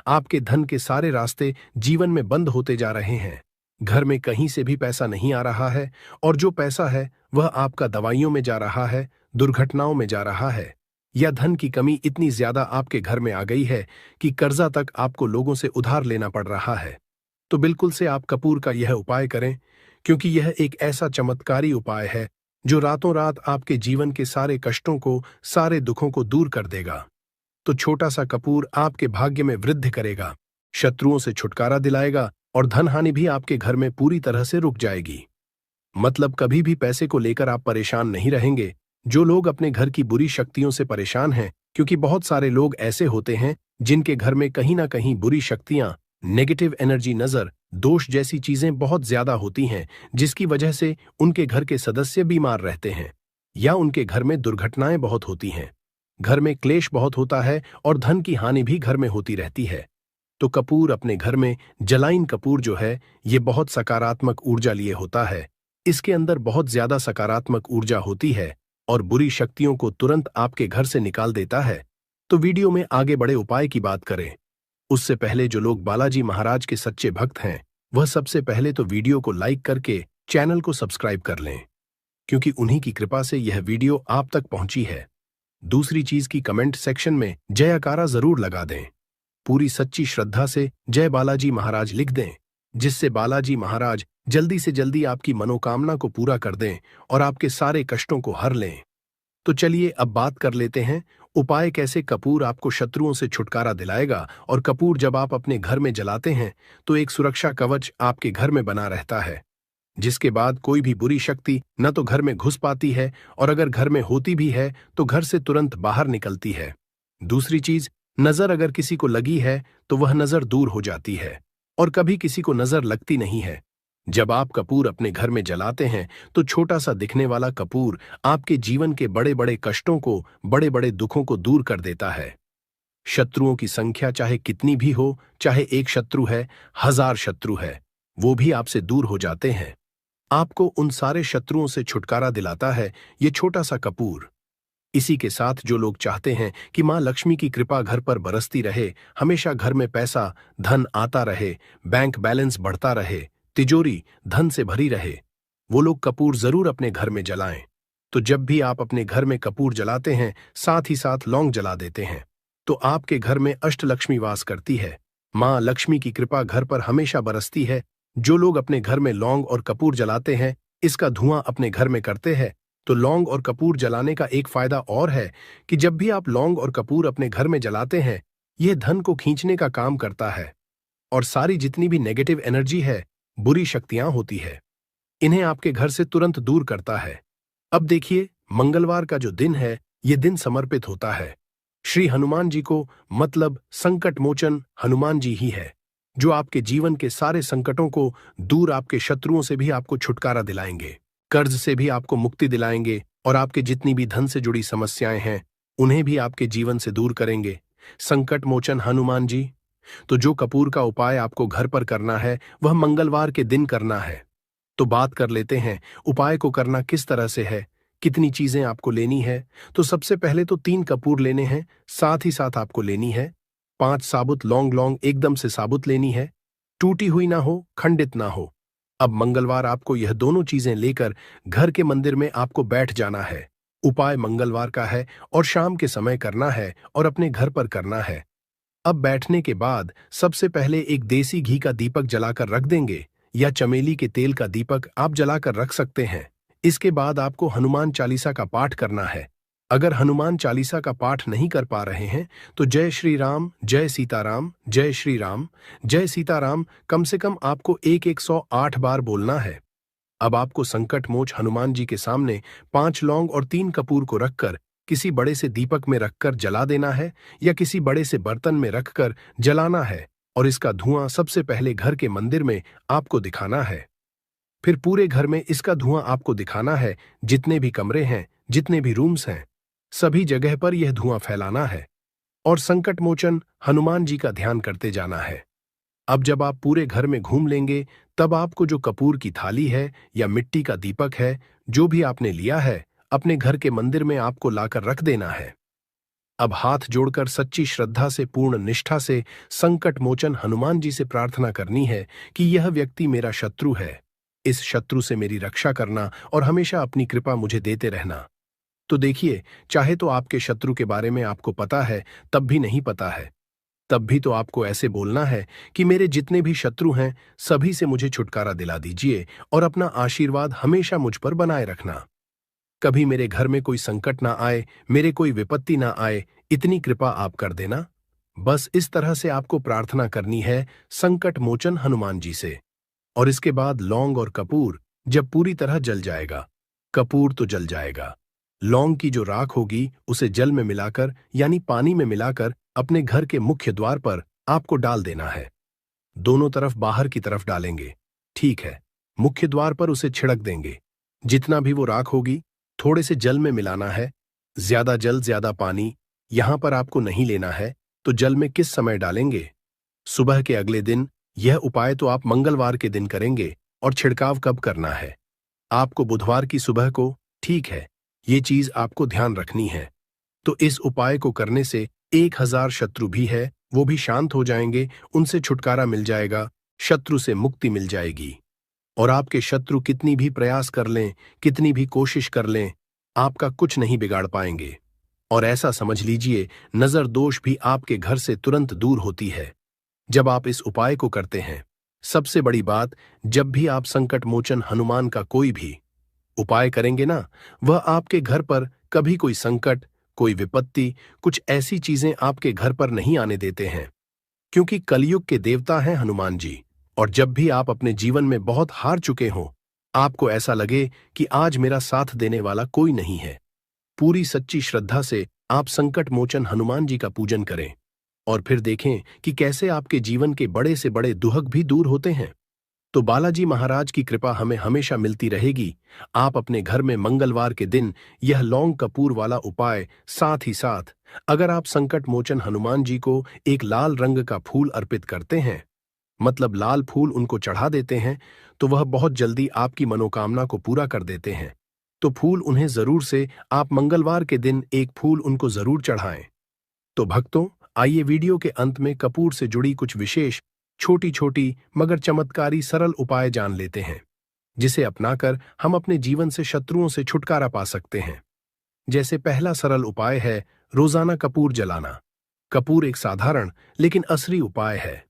आपके धन के सारे रास्ते जीवन में बंद होते जा रहे हैं, घर में कहीं से भी पैसा नहीं आ रहा है और जो पैसा है वह आपका दवाइयों में जा रहा है, दुर्घटनाओं में जा रहा है, या धन की कमी इतनी ज्यादा आपके घर में आ गई है कि कर्जा तक आपको लोगों से उधार लेना पड़ रहा है, तो बिल्कुल से आप कपूर का यह उपाय करें। क्योंकि यह एक ऐसा चमत्कारी उपाय है जो रातों रात आपके जीवन के सारे कष्टों को, सारे दुखों को दूर कर देगा। तो छोटा सा कपूर आपके भाग्य में वृद्धि करेगा, शत्रुओं से छुटकारा दिलाएगा और धन हानि भी आपके घर में पूरी तरह से रुक जाएगी। मतलब कभी भी पैसे को लेकर आप परेशान नहीं रहेंगे। जो लोग अपने घर की बुरी शक्तियों से परेशान हैं, क्योंकि बहुत सारे लोग ऐसे होते हैं जिनके घर में कहीं ना कहीं बुरी शक्तियां, नेगेटिव एनर्जी, नजर दोष जैसी चीजें बहुत ज्यादा होती हैं, जिसकी वजह से उनके घर के सदस्य बीमार रहते हैं या उनके घर में दुर्घटनाएं बहुत होती हैं, घर में क्लेश बहुत होता है और धन की हानि भी घर में होती रहती है। तो कपूर अपने घर में, जलाइन कपूर जो है, ये बहुत सकारात्मक ऊर्जा लिए होता है। इसके अंदर बहुत ज्यादा सकारात्मक ऊर्जा होती है और बुरी शक्तियों को तुरंत आपके घर से निकाल देता है। तो वीडियो में आगे बड़े उपाय की बात करें उससे पहले जो लोग बालाजी महाराज के सच्चे भक्त हैं, वह सबसे पहले तो वीडियो को लाइक करके चैनल को सब्सक्राइब कर लें, क्योंकि उन्हीं की कृपा से यह वीडियो आप तक पहुंची है। दूसरी चीज की कमेंट सेक्शन में जयकारा जरूर लगा दें, पूरी सच्ची श्रद्धा से जय बालाजी महाराज लिख दें, जिससे बालाजी महाराज जल्दी से जल्दी आपकी मनोकामना को पूरा कर दें और आपके सारे कष्टों को हर लें। तो चलिए अब बात कर लेते हैं उपाय कैसे कपूर आपको शत्रुओं से छुटकारा दिलाएगा। और कपूर जब आप अपने घर में जलाते हैं तो एक सुरक्षा कवच आपके घर में बना रहता है, जिसके बाद कोई भी बुरी शक्ति न तो घर में घुस पाती है और अगर घर में होती भी है तो घर से तुरंत बाहर निकलती है। दूसरी चीज, नजर अगर किसी को लगी है तो वह नजर दूर हो जाती है और कभी किसी को नजर लगती नहीं है। जब आप कपूर अपने घर में जलाते हैं तो छोटा सा दिखने वाला कपूर आपके जीवन के बड़े बड़े कष्टों को, बड़े बड़े दुखों को दूर कर देता है। शत्रुओं की संख्या चाहे कितनी भी हो, चाहे एक शत्रु है, हजार शत्रु है, वो भी आपसे दूर हो जाते हैं। आपको उन सारे शत्रुओं से छुटकारा दिलाता है ये छोटा सा कपूर। इसी के साथ जो लोग चाहते हैं कि मां लक्ष्मी की कृपा घर पर बरसती रहे, हमेशा घर में पैसा धन आता रहे, बैंक बैलेंस बढ़ता रहे, तिजोरी धन से भरी रहे, वो लोग कपूर जरूर अपने घर में जलाएं। तो जब भी आप अपने घर में कपूर जलाते हैं, साथ ही साथ लौंग जला देते हैं, तो आपके घर में अष्टलक्ष्मी वास करती है, मां लक्ष्मी की कृपा घर पर हमेशा बरसती है। जो लोग अपने घर में लौंग और कपूर जलाते हैं, इसका धुआं अपने घर में करते हैं, तो लौंग और कपूर जलाने का एक फायदा और है कि जब भी आप लौंग और कपूर अपने घर में जलाते हैं, यह धन को खींचने का काम करता है और सारी जितनी भी नेगेटिव एनर्जी है बुरी शक्तियां होती है। इन्हें आपके घर से तुरंत दूर करता है। अब देखिए, मंगलवार का जो दिन है, ये दिन समर्पित होता है श्री हनुमान जी को, मतलब संकट मोचन हनुमान जी ही है, जो आपके जीवन के सारे संकटों को दूर, आपके शत्रुओं से भी आपको छुटकारा दिलाएंगे, कर्ज से भी आपको मुक्ति दिलाएंगे, और आपके जितनी भी धन से जुड़ी समस्याएं हैं उन्हें भी आपके जीवन से दूर करेंगे। संकट मोचन हनुमान जी। तो जो कपूर का उपाय आपको घर पर करना है वह मंगलवार के दिन करना है। तो बात कर लेते हैं उपाय को करना किस तरह से है, कितनी चीजें आपको लेनी है। तो सबसे पहले तो 3 कपूर लेने हैं, साथ ही साथ आपको लेनी है 5 साबुत लौंग, लौंग एकदम से साबुत लेनी है, टूटी हुई ना हो, खंडित ना हो। अब मंगलवार आपको यह दोनों चीजें लेकर घर के मंदिर में आपको बैठ जाना है। उपाय मंगलवार का है और शाम के समय करना है और अपने घर पर करना है। अब बैठने के बाद सबसे पहले एक देसी घी का दीपक जलाकर रख देंगे, या चमेली के तेल का दीपक आप जलाकर रख सकते हैं। इसके बाद आपको हनुमान चालीसा का पाठ करना है। अगर हनुमान चालीसा का पाठ नहीं कर पा रहे हैं तो जय श्री राम, जय सीताराम, जय श्री राम, जय सीताराम कम से कम आपको 108 बार बोलना है। अब आपको संकट मोच हनुमान जी के सामने 5 लौंग और 3 कपूर को रखकर किसी बड़े से दीपक में रखकर जला देना है, या किसी बड़े से बर्तन में रखकर जलाना है, और इसका धुआं सबसे पहले घर के मंदिर में आपको दिखाना है। फिर पूरे घर में इसका धुआं आपको दिखाना है, जितने भी कमरे हैं, जितने भी रूम्स हैं, सभी जगह पर यह धुआं फैलाना है और संकट मोचन हनुमान जी का ध्यान करते जाना है। अब जब आप पूरे घर में घूम लेंगे तब आपको जो कपूर की थाली है या मिट्टी का दीपक है, जो भी आपने लिया है, अपने घर के मंदिर में आपको लाकर रख देना है। अब हाथ जोड़कर सच्ची श्रद्धा से, पूर्ण निष्ठा से संकट मोचन हनुमान जी से प्रार्थना करनी है कि यह व्यक्ति मेरा शत्रु है, इस शत्रु से मेरी रक्षा करना और हमेशा अपनी कृपा मुझे देते रहना। तो देखिए, चाहे तो आपके शत्रु के बारे में आपको पता है, तब भी नहीं पता है, तब भी तो आपको ऐसे बोलना है कि मेरे जितने भी शत्रु हैं सभी से मुझे छुटकारा दिला दीजिए और अपना आशीर्वाद हमेशा मुझ पर बनाए रखना। कभी मेरे घर में कोई संकट ना आए, मेरे कोई विपत्ति ना आए, इतनी कृपा आप कर देना। बस इस तरह से आपको प्रार्थना करनी है संकट मोचन हनुमान जी से। और इसके बाद लौंग और कपूर जब पूरी तरह जल जाएगा, कपूर तो जल जाएगा, लौंग की जो राख होगी उसे जल में मिलाकर, यानी पानी में मिलाकर अपने घर के मुख्य द्वार पर आपको डाल देना है। दोनों तरफ बाहर की तरफ डालेंगे, ठीक है। मुख्य द्वार पर उसे छिड़क देंगे। जितना भी वो राख होगी थोड़े से जल में मिलाना है। ज्यादा जल ज्यादा पानी यहां पर आपको नहीं लेना है। तो जल में किस समय डालेंगे? सुबह के अगले दिन। यह उपाय तो आप मंगलवार के दिन करेंगे। और छिड़काव कब करना है? आपको बुधवार की सुबह को, ठीक है। ये चीज आपको ध्यान रखनी है। तो इस उपाय को करने से 1000 शत्रु भी है वो भी शांत हो जाएंगे, उनसे छुटकारा मिल जाएगा, शत्रु से मुक्ति मिल जाएगी। और आपके शत्रु कितनी भी प्रयास कर लें, कितनी भी कोशिश कर लें, आपका कुछ नहीं बिगाड़ पाएंगे। और ऐसा समझ लीजिए, नजर दोष भी आपके घर से तुरंत दूर होती है जब आप इस उपाय को करते हैं। सबसे बड़ी बात, जब भी आप संकट मोचन हनुमान का कोई भी उपाय करेंगे ना, वह आपके घर पर कभी कोई संकट, कोई विपत्ति, कुछ ऐसी चीजें आपके घर पर नहीं आने देते हैं, क्योंकि कलयुग के देवता हैं हनुमान जी। और जब भी आप अपने जीवन में बहुत हार चुके हों, आपको ऐसा लगे कि आज मेरा साथ देने वाला कोई नहीं है, पूरी सच्ची श्रद्धा से आप संकट मोचन हनुमान जी का पूजन करें और फिर देखें कि कैसे आपके जीवन के बड़े से बड़े दुहक भी दूर होते हैं। तो बालाजी महाराज की कृपा हमें हमेशा मिलती रहेगी। आप अपने घर में मंगलवार के दिन यह लौंग कपूर वाला उपाय, साथ ही साथ अगर आप संकट मोचन हनुमान जी को एक लाल रंग का फूल अर्पित करते हैं, मतलब लाल फूल उनको चढ़ा देते हैं, तो वह बहुत जल्दी आपकी मनोकामना को पूरा कर देते हैं। तो फूल उन्हें जरूर से आप मंगलवार के दिन एक फूल उनको जरूर चढ़ाएं। तो भक्तों, आइए वीडियो के अंत में कपूर से जुड़ी कुछ विशेष छोटी छोटी मगर चमत्कारी सरल उपाय जान लेते हैं, जिसे अपनाकर हम अपने जीवन से शत्रुओं से छुटकारा पा सकते हैं। जैसे पहला सरल उपाय है रोजाना कपूर जलाना। कपूर एक साधारण लेकिन असली उपाय है।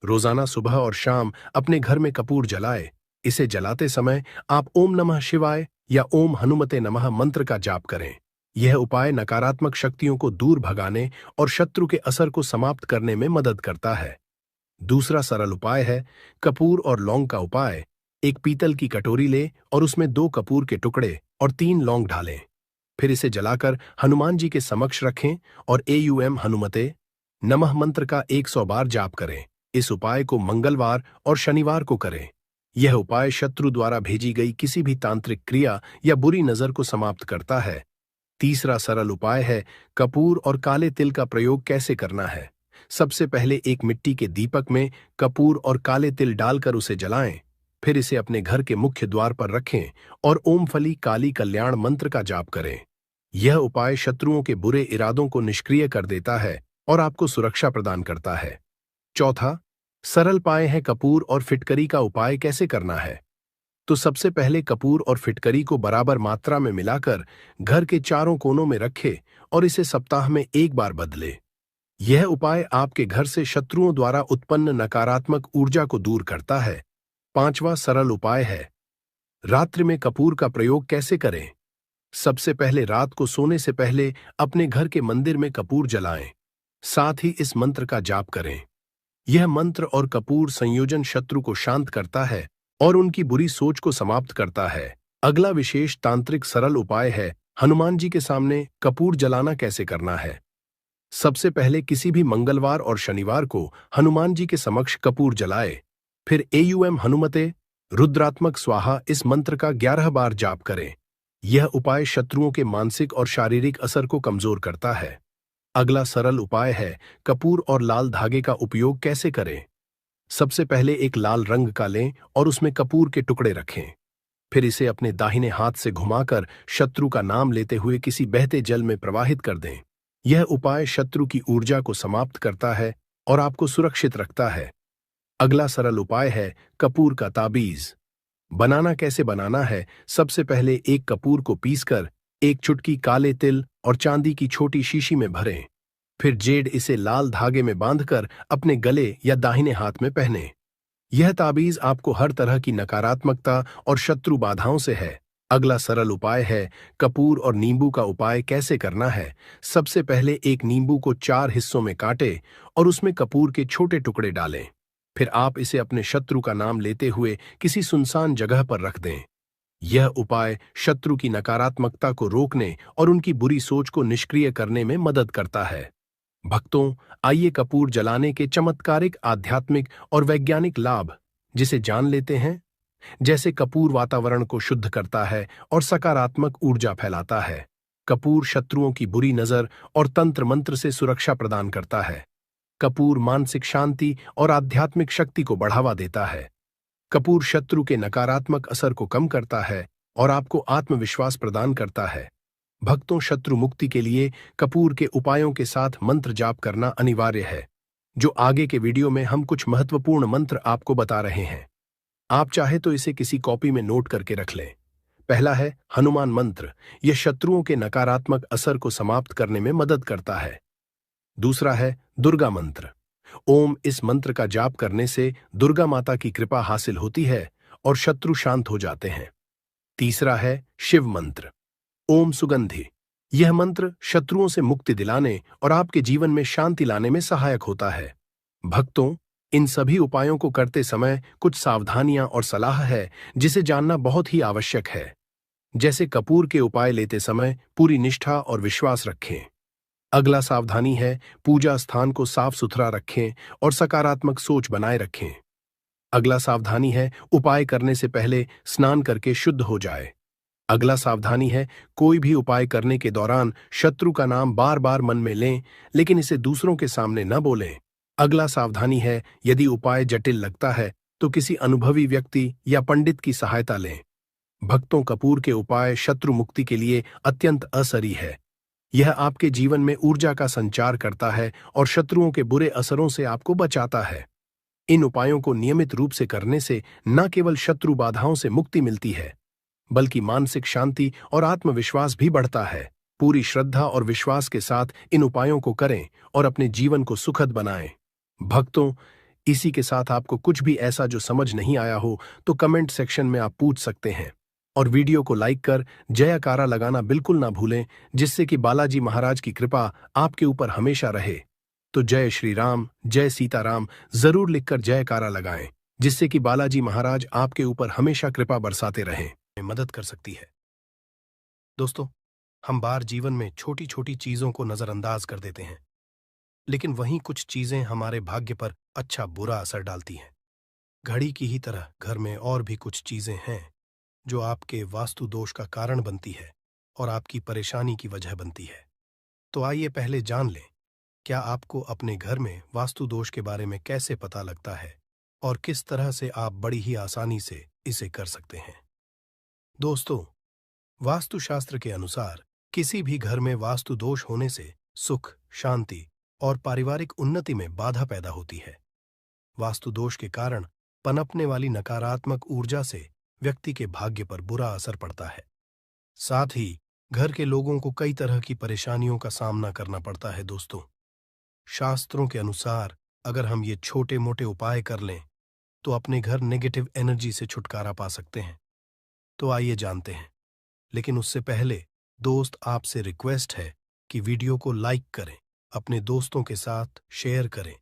रोजाना सुबह और शाम अपने घर में कपूर जलाए। इसे जलाते समय आप ओम नमः शिवाय या ओम हनुमते नमः मंत्र का जाप करें। यह उपाय नकारात्मक शक्तियों को दूर भगाने और शत्रु के असर को समाप्त करने में मदद करता है। दूसरा सरल उपाय है कपूर और लौंग का उपाय। एक पीतल की कटोरी ले और उसमें 2 कपूर के टुकड़े और 3 लौंग डालें। फिर इसे जलाकर हनुमान जी के समक्ष रखें और एयूएम हनुमते नमः मंत्र का 100 बार जाप करें। इस उपाय को मंगलवार और शनिवार को करें। यह उपाय शत्रु द्वारा भेजी गई किसी भी तांत्रिक क्रिया या बुरी नजर को समाप्त करता है। तीसरा सरल उपाय है कपूर और काले तिल का प्रयोग कैसे करना है। सबसे पहले एक मिट्टी के दीपक में कपूर और काले तिल डालकर उसे जलाएं। फिर इसे अपने घर के मुख्य द्वार पर रखें और ओम फली काली कल्याण मंत्र का जाप करें। यह उपाय शत्रुओं के बुरे इरादों को निष्क्रिय कर देता है और आपको सुरक्षा प्रदान करता है। चौथा सरल उपाय है कपूर और फिटकरी का उपाय कैसे करना है। तो सबसे पहले कपूर और फिटकरी को बराबर मात्रा में मिलाकर घर के चारों कोनों में रखें और इसे सप्ताह में एक बार बदले। यह उपाय आपके घर से शत्रुओं द्वारा उत्पन्न नकारात्मक ऊर्जा को दूर करता है। पांचवा सरल उपाय है रात्रि में कपूर का प्रयोग कैसे करें। सबसे पहले रात को सोने से पहले अपने घर के मंदिर में कपूर जलाएं। साथ ही इस मंत्र का जाप करें। यह मंत्र और कपूर संयोजन शत्रु को शांत करता है और उनकी बुरी सोच को समाप्त करता है। अगला विशेष तांत्रिक सरल उपाय है हनुमान जी के सामने कपूर जलाना कैसे करना है। सबसे पहले किसी भी मंगलवार और शनिवार को हनुमान जी के समक्ष कपूर जलाए। फिर एयूएम हनुमते रुद्रात्मक स्वाहा इस मंत्र का 11 बार जाप करें। यह उपाय शत्रुओं के मानसिक और शारीरिक असर को कमजोर करता है। अगला सरल उपाय है कपूर और लाल धागे का उपयोग कैसे करें। सबसे पहले एक लाल रंग का लें और उसमें कपूर के टुकड़े रखें। फिर इसे अपने दाहिने हाथ से घुमाकर शत्रु का नाम लेते हुए किसी बहते जल में प्रवाहित कर दें। यह उपाय शत्रु की ऊर्जा को समाप्त करता है और आपको सुरक्षित रखता है। अगला सरल उपाय है कपूर का ताबीज। बनाना कैसे बनाना है। सबसे पहले एक कपूर को पीसकर एक चुटकी काले तिल और चांदी की छोटी शीशी में भरें। फिर जेड इसे लाल धागे में बांधकर अपने गले या दाहिने हाथ में पहने। यह ताबीज आपको हर तरह की नकारात्मकता और शत्रु बाधाओं से है। अगला सरल उपाय है कपूर और नींबू का उपाय कैसे करना है। सबसे पहले एक नींबू को 4 हिस्सों में काटें और उसमें कपूर के छोटे टुकड़े डालें। फिर आप इसे अपने शत्रु का नाम लेते हुए किसी सुनसान जगह पर रख दें। यह उपाय शत्रु की नकारात्मकता को रोकने और उनकी बुरी सोच को निष्क्रिय करने में मदद करता है। भक्तों, आइए कपूर जलाने के चमत्कारिक आध्यात्मिक और वैज्ञानिक लाभ जिसे जान लेते हैं। जैसे कपूर वातावरण को शुद्ध करता है और सकारात्मक ऊर्जा फैलाता है। कपूर शत्रुओं की बुरी नजर और तंत्र मंत्र से सुरक्षा प्रदान करता है। कपूर मानसिक शांति और आध्यात्मिक शक्ति को बढ़ावा देता है। कपूर शत्रु के नकारात्मक असर को कम करता है और आपको आत्मविश्वास प्रदान करता है। भक्तों, शत्रु मुक्ति के लिए कपूर के उपायों के साथ मंत्र जाप करना अनिवार्य है। जो आगे के वीडियो में हम कुछ महत्वपूर्ण मंत्र आपको बता रहे हैं। आप चाहे तो इसे किसी कॉपी में नोट करके रख लें। पहला है हनुमान मंत्र। यह शत्रुओं के नकारात्मक असर को समाप्त करने में मदद करता है। दूसरा है दुर्गा मंत्र। ओम इस मंत्र का जाप करने से दुर्गा माता की कृपा हासिल होती है और शत्रु शांत हो जाते हैं। तीसरा है शिव मंत्र। ओम सुगंधि। यह मंत्र शत्रुओं से मुक्ति दिलाने और आपके जीवन में शांति लाने में सहायक होता है। भक्तों, इन सभी उपायों को करते समय कुछ सावधानियां और सलाह है जिसे जानना बहुत ही आवश्यक है। जैसे कपूर के उपाय लेते समय पूरी निष्ठा और विश्वास रखें। अगला सावधानी है पूजा स्थान को साफ सुथरा रखें और सकारात्मक सोच बनाए रखें। अगला सावधानी है उपाय करने से पहले स्नान करके शुद्ध हो जाए। अगला सावधानी है कोई भी उपाय करने के दौरान शत्रु का नाम बार बार मन में लें, लेकिन इसे दूसरों के सामने न बोलें। अगला सावधानी है यदि उपाय जटिल लगता है तो किसी अनुभवी व्यक्ति या पंडित की सहायता लें। भक्तों, कपूर के उपाय शत्रु मुक्ति के लिए अत्यंत असरी है। यह आपके जीवन में ऊर्जा का संचार करता है और शत्रुओं के बुरे असरों से आपको बचाता है। इन उपायों को नियमित रूप से करने से न केवल शत्रु बाधाओं से मुक्ति मिलती है, बल्कि मानसिक शांति और आत्मविश्वास भी बढ़ता है। पूरी श्रद्धा और विश्वास के साथ इन उपायों को करें और अपने जीवन को सुखद बनाएं। भक्तों, इसी के साथ आपको कुछ भी ऐसा जो समझ नहीं आया हो तो कमेंट सेक्शन में आप पूछ सकते हैं और वीडियो को लाइक कर जयकारा लगाना बिल्कुल ना भूलें, जिससे कि बालाजी महाराज की कृपा आपके ऊपर हमेशा रहे। तो जय श्री राम, जय सीताराम जरूर लिखकर जयकारा लगाएं, जिससे कि बालाजी महाराज आपके ऊपर हमेशा कृपा बरसाते रहें, मदद कर सकती है। दोस्तों, हम बार जीवन में छोटी छोटी चीजों को नजरअंदाज कर देते हैं, लेकिन वहीं कुछ चीजें हमारे भाग्य पर अच्छा बुरा असर डालती हैं। घड़ी की ही तरह घर में और भी कुछ चीजें हैं जो आपके वास्तु दोष का कारण बनती है और आपकी परेशानी की वजह बनती है। तो आइए पहले जान लें, क्या आपको अपने घर में वास्तु दोष के बारे में कैसे पता लगता है और किस तरह से आप बड़ी ही आसानी से इसे कर सकते हैं। दोस्तों, वास्तुशास्त्र के अनुसार किसी भी घर में वास्तु दोष होने से सुख, शांति और पारिवारिक उन्नति में बाधा पैदा होती है। वास्तु दोष के कारण पनपने वाली नकारात्मक ऊर्जा से व्यक्ति के भाग्य पर बुरा असर पड़ता है। साथ ही घर के लोगों को कई तरह की परेशानियों का सामना करना पड़ता है। दोस्तों, शास्त्रों के अनुसार अगर हम ये छोटे मोटे उपाय कर लें तो अपने घर नेगेटिव एनर्जी से छुटकारा पा सकते हैं। तो आइए जानते हैं, लेकिन उससे पहले दोस्त आपसे रिक्वेस्ट है कि वीडियो को लाइक करें, अपने दोस्तों के साथ शेयर करें,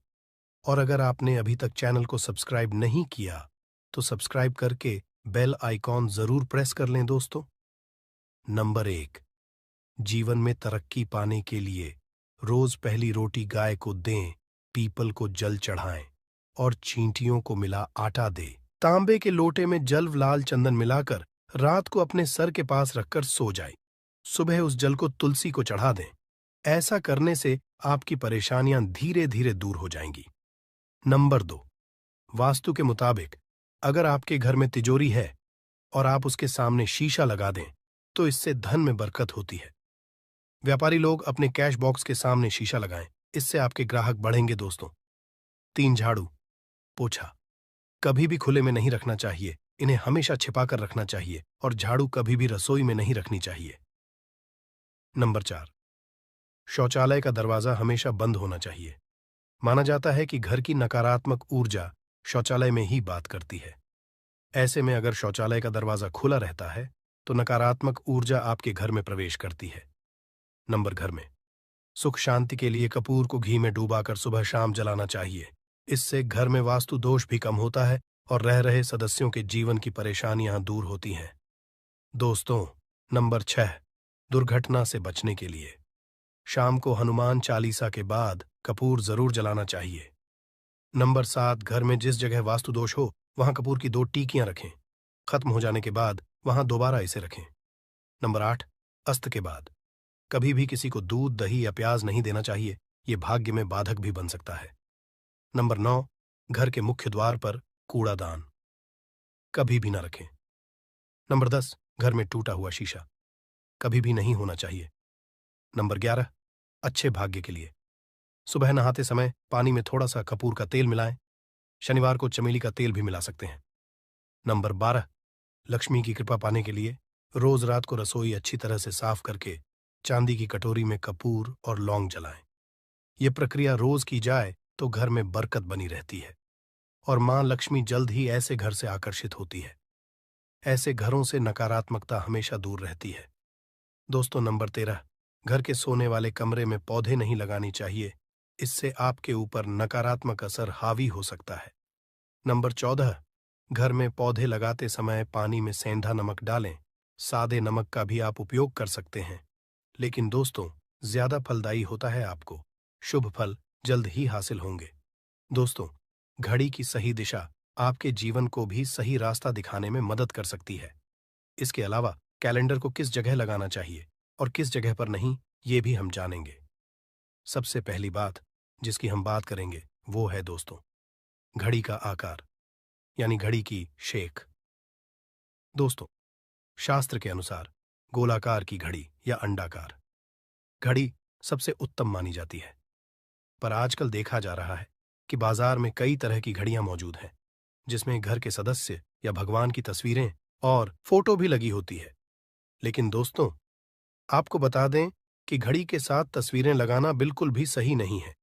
और अगर आपने अभी तक चैनल को सब्सक्राइब नहीं किया तो सब्सक्राइब करके बेल आइकॉन जरूर प्रेस कर लें। दोस्तों, नंबर 1, जीवन में तरक्की पाने के लिए रोज पहली रोटी गाय को दें, पीपल को जल चढ़ाएं और चींटियों को मिला आटा दे। तांबे के लोटे में जल लाल चंदन मिलाकर रात को अपने सर के पास रखकर सो जाएं। सुबह उस जल को तुलसी को चढ़ा दें। ऐसा करने से आपकी परेशानियां धीरे धीरे दूर हो जाएंगी। नंबर 2, वास्तु के मुताबिक अगर आपके घर में तिजोरी है और आप उसके सामने शीशा लगा दें तो इससे धन में बरकत होती है। व्यापारी लोग अपने कैश बॉक्स के सामने शीशा लगाएं, इससे आपके ग्राहक बढ़ेंगे। दोस्तों, 3, झाड़ू पोछा कभी भी खुले में नहीं रखना चाहिए, इन्हें हमेशा छिपाकर रखना चाहिए और झाड़ू कभी भी रसोई में नहीं रखनी चाहिए। नंबर 4, शौचालय का दरवाजा हमेशा बंद होना चाहिए। माना जाता है कि घर की नकारात्मक ऊर्जा शौचालय में ही बात करती है। ऐसे में अगर शौचालय का दरवाजा खुला रहता है तो नकारात्मक ऊर्जा आपके घर में प्रवेश करती है। नंबर, घर में सुख शांति के लिए कपूर को घी में डूबाकर सुबह शाम जलाना चाहिए। इससे घर में वास्तु दोष भी कम होता है और रह रहे सदस्यों के जीवन की परेशानियां दूर होती हैं। दोस्तों, नंबर 6, दुर्घटना से बचने के लिए शाम को हनुमान चालीसा के बाद कपूर जरूर जलाना चाहिए। नंबर 7, घर में जिस जगह वास्तु दोष हो वहां कपूर की 2 टीकियां रखें। खत्म हो जाने के बाद वहां दोबारा इसे रखें। नंबर 8, अस्त के बाद कभी भी किसी को दूध, दही या प्याज नहीं देना चाहिए, यह भाग्य में बाधक भी बन सकता है। नंबर 9, घर के मुख्य द्वार पर कूड़ादान कभी भी न रखें। नंबर 10, घर में टूटा हुआ शीशा कभी भी नहीं होना चाहिए। नंबर 11, अच्छे भाग्य के लिए सुबह नहाते समय पानी में थोड़ा सा कपूर का तेल मिलाएं। शनिवार को चमेली का तेल भी मिला सकते हैं। नंबर 12, लक्ष्मी की कृपा पाने के लिए रोज रात को रसोई अच्छी तरह से साफ करके चांदी की कटोरी में कपूर और लौंग जलाएं। यह प्रक्रिया रोज की जाए तो घर में बरकत बनी रहती है और मां लक्ष्मी जल्द ही ऐसे घर से आकर्षित होती है। ऐसे घरों से नकारात्मकता हमेशा दूर रहती है। दोस्तों, नंबर 13, घर के सोने वाले कमरे में पौधे नहीं लगाने चाहिए, इससे आपके ऊपर नकारात्मक असर हावी हो सकता है। नंबर 14, घर में पौधे लगाते समय पानी में सेंधा नमक डालें। सादे नमक का भी आप उपयोग कर सकते हैं, लेकिन दोस्तों ज्यादा फलदायी होता है। आपको शुभ फल जल्द ही हासिल होंगे। दोस्तों, घड़ी की सही दिशा आपके जीवन को भी सही रास्ता दिखाने में मदद कर सकती है। इसके अलावा कैलेंडर को किस जगह लगाना चाहिए और किस जगह पर नहीं, ये भी हम जानेंगे। सबसे पहली बात जिसकी हम बात करेंगे वो है दोस्तों, घड़ी का आकार, यानी घड़ी की शेख। दोस्तों, शास्त्र के अनुसार गोलाकार की घड़ी या अंडाकार घड़ी सबसे उत्तम मानी जाती है, पर आजकल देखा जा रहा है कि बाजार में कई तरह की घड़ियां मौजूद हैं, जिसमें घर के सदस्य या भगवान की तस्वीरें और फोटो भी लगी होती है। लेकिन दोस्तों, आपको बता दें कि घड़ी के साथ तस्वीरें लगाना बिल्कुल भी सही नहीं है।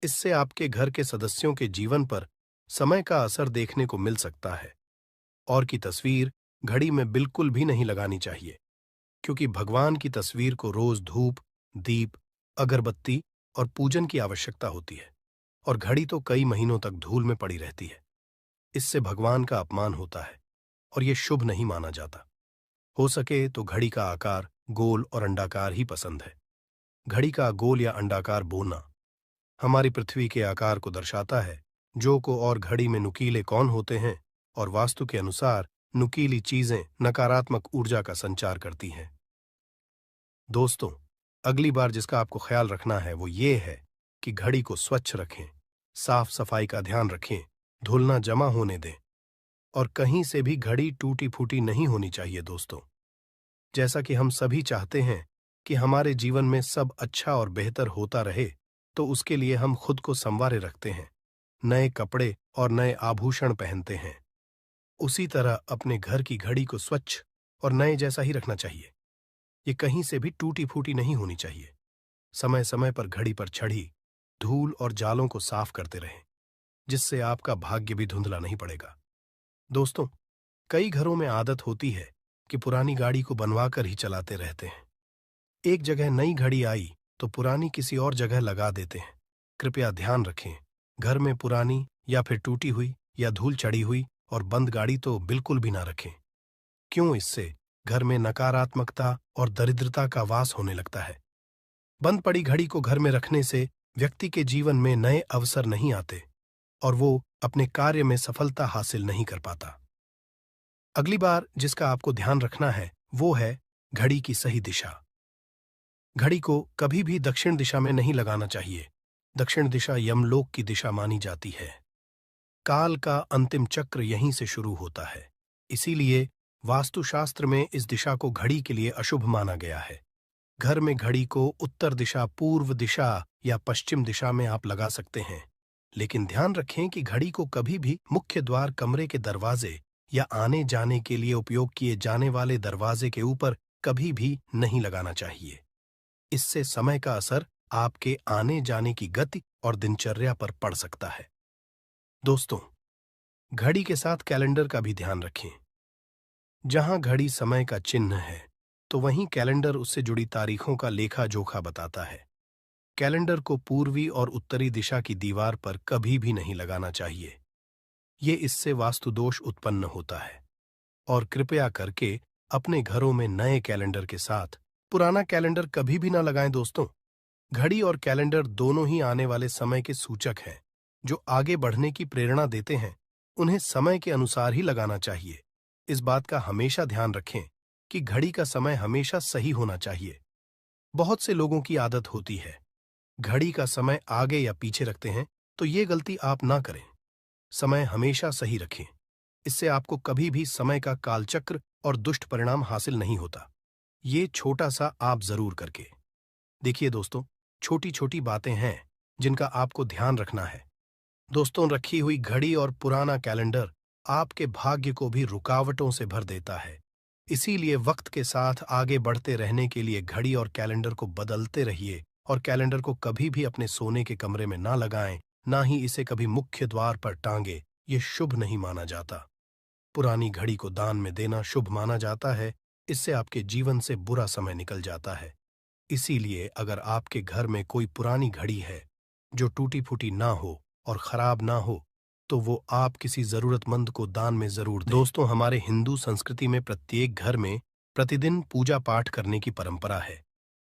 इससे आपके घर के सदस्यों के जीवन पर समय का असर देखने को मिल सकता है। और की तस्वीर घड़ी में बिल्कुल भी नहीं लगानी चाहिए, क्योंकि भगवान की तस्वीर को रोज धूप, दीप, अगरबत्ती और पूजन की आवश्यकता होती है, और घड़ी तो कई महीनों तक धूल में पड़ी रहती है। इससे भगवान का अपमान होता है और ये शुभ नहीं माना जाता। हो सके तो घड़ी का आकार गोल और अंडाकार ही पसंद है। घड़ी का गोल या अंडाकार बोना हमारी पृथ्वी के आकार को दर्शाता है। जो को और घड़ी में नुकीले कौन होते हैं, और वास्तु के अनुसार नुकीली चीजें नकारात्मक ऊर्जा का संचार करती हैं। दोस्तों, अगली बार जिसका आपको ख्याल रखना है वो ये है कि घड़ी को स्वच्छ रखें, साफ सफाई का ध्यान रखें, धूल ना जमा होने दें, और कहीं से भी घड़ी टूटी फूटी नहीं होनी चाहिए। दोस्तों, जैसा कि हम सभी चाहते हैं कि हमारे जीवन में सब अच्छा और बेहतर होता रहे, तो उसके लिए हम खुद को संवारे रखते हैं, नए कपड़े और नए आभूषण पहनते हैं। उसी तरह अपने घर की घड़ी को स्वच्छ और नए जैसा ही रखना चाहिए। ये कहीं से भी टूटी फूटी नहीं होनी चाहिए। समय समय पर घड़ी पर चढ़ी धूल और जालों को साफ करते रहें, जिससे आपका भाग्य भी धुंधला नहीं पड़ेगा। दोस्तों, कई घरों में आदत होती है कि पुरानी गाड़ी को बनवाकर ही चलाते रहते हैं। एक जगह नई घड़ी आई तो पुरानी किसी और जगह लगा देते हैं। कृपया ध्यान रखें, घर में पुरानी या फिर टूटी हुई या धूल चढ़ी हुई और बंद गाड़ी तो बिल्कुल भी ना रखें। क्यों? इससे घर में नकारात्मकता और दरिद्रता का वास होने लगता है। बंद पड़ी घड़ी को घर में रखने से व्यक्ति के जीवन में नए अवसर नहीं आते और वो अपने कार्य में सफलता हासिल नहीं कर पाता। अगली बार जिसका आपको ध्यान रखना है वो है घड़ी की सही दिशा। घड़ी को कभी भी दक्षिण दिशा में नहीं लगाना चाहिए। दक्षिण दिशा यमलोक की दिशा मानी जाती है। काल का अंतिम चक्र यहीं से शुरू होता है। इसीलिए वास्तुशास्त्र में इस दिशा को घड़ी के लिए अशुभ माना गया है। घर में घड़ी को उत्तर दिशा, पूर्व दिशा या पश्चिम दिशा में आप लगा सकते हैं, लेकिन ध्यान रखें कि घड़ी को कभी भी मुख्य द्वार, कमरे के दरवाजे या आने जाने के लिए उपयोग किए जाने वाले दरवाजे के ऊपर कभी भी नहीं लगाना चाहिए। इससे समय का असर आपके आने जाने की गति और दिनचर्या पर पड़ सकता है। दोस्तों, घड़ी के साथ कैलेंडर का भी ध्यान रखें। जहां घड़ी समय का चिन्ह है, तो वहीं कैलेंडर उससे जुड़ी तारीखों का लेखा जोखा बताता है। कैलेंडर को पूर्वी और उत्तरी दिशा की दीवार पर कभी भी नहीं लगाना चाहिए। ये इससे वास्तु दोष उत्पन्न होता है। और कृपया करके अपने घरों में नए कैलेंडर के साथ पुराना कैलेंडर कभी भी ना लगाएं। दोस्तों, घड़ी और कैलेंडर दोनों ही आने वाले समय के सूचक हैं, जो आगे बढ़ने की प्रेरणा देते हैं। उन्हें समय के अनुसार ही लगाना चाहिए। इस बात का हमेशा ध्यान रखें कि घड़ी का समय हमेशा सही होना चाहिए। बहुत से लोगों की आदत होती है घड़ी का समय आगे या पीछे रखते हैं, तो ये गलती आप ना करें। समय हमेशा सही रखें। इससे आपको कभी भी समय का कालचक्र और दुष्ट परिणाम हासिल नहीं होता। ये छोटा सा आप जरूर करके देखिए। दोस्तों, छोटी छोटी बातें हैं जिनका आपको ध्यान रखना है। दोस्तों, रखी हुई घड़ी और पुराना कैलेंडर आपके भाग्य को भी रुकावटों से भर देता है। इसीलिए वक्त के साथ आगे बढ़ते रहने के लिए घड़ी और कैलेंडर को बदलते रहिए, और कैलेंडर को कभी भी अपने सोने के कमरे में ना लगाएं, ना ही इसे कभी मुख्य द्वार पर टांगे। ये शुभ नहीं माना जाता। पुरानी घड़ी को दान में देना शुभ माना जाता है। इससे आपके जीवन से बुरा समय निकल जाता है। इसीलिए अगर आपके घर में कोई पुरानी घड़ी है जो टूटी फूटी ना हो और खराब ना हो, तो वो आप किसी जरूरतमंद को दान में जरूर दें। दोस्तों, हमारे हिंदू संस्कृति में प्रत्येक घर में प्रतिदिन पूजा पाठ करने की परंपरा है,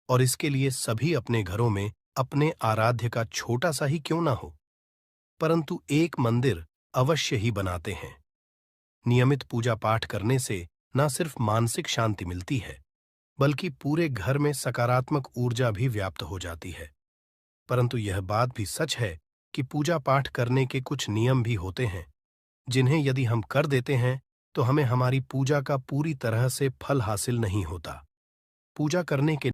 और इसके लिए सभी अपने घरों में अपने आराध्य का छोटा सा ही क्यों ना हो, परंतु एक मंदिर अवश्य ही बनाते हैं। नियमित पूजा पाठ करने से न सिर्फ मानसिक शांति मिलती है, बल्कि पूरे घर में सकारात्मक ऊर्जा भी व्याप्त हो जाती है। परंतु यह बात भी सच है कि पूजा पाठ करने के कुछ नियम भी होते हैं, जिन्हें यदि हम कर देते हैं तो हमें हमारी पूजा का पूरी तरह से फल हासिल नहीं होता। पूजा करने के